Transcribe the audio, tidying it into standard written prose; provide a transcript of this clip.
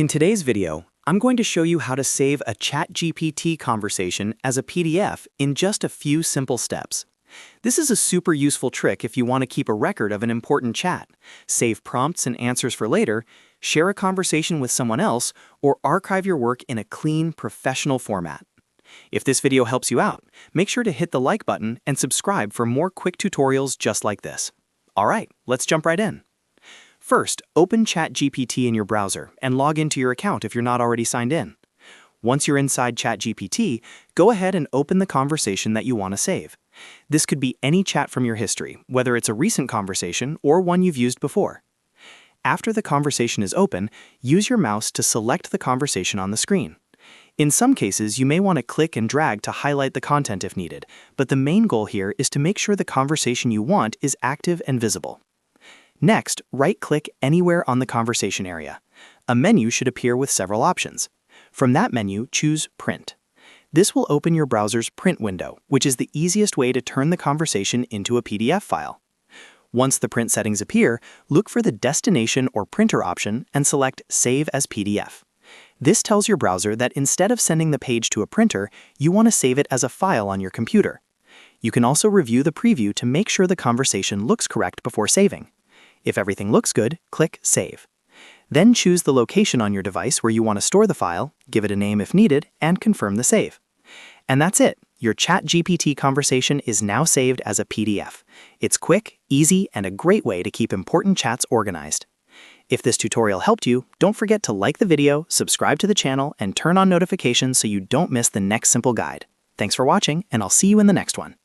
In today's video, I'm going to show you how to save a ChatGPT conversation as a PDF in just a few simple steps. This is a super useful trick if you want to keep a record of an important chat, save prompts and answers for later, share a conversation with someone else, or archive your work in a clean, professional format. If this video helps you out, make sure to hit the like button and subscribe for more quick tutorials just like this. All right, let's jump right in. First, open ChatGPT in your browser and log into your account if you're not already signed in. Once you're inside ChatGPT, go ahead and open the conversation that you want to save. This could be any chat from your history, whether it's a recent conversation or one you've used before. After the conversation is open, use your mouse to select the conversation on the screen. In some cases, you may want to click and drag to highlight the content if needed, but the main goal here is to make sure the conversation you want is active and visible. Next, right-click anywhere on the conversation area. A menu should appear with several options. From that menu, choose Print. This will open your browser's print window, which is the easiest way to turn the conversation into a PDF file. Once the print settings appear, look for the destination or printer option and select Save as PDF. This tells your browser that instead of sending the page to a printer, you want to save it as a file on your computer. You can also review the preview to make sure the conversation looks correct before saving. If everything looks good, click Save. Then choose the location on your device where you want to store the file, give it a name if needed, and confirm the save. And that's it. Your ChatGPT conversation is now saved as a PDF. It's quick, easy, and a great way to keep important chats organized. If this tutorial helped you, don't forget to like the video, subscribe to the channel, and turn on notifications so you don't miss the next simple guide. Thanks for watching, and I'll see you in the next one.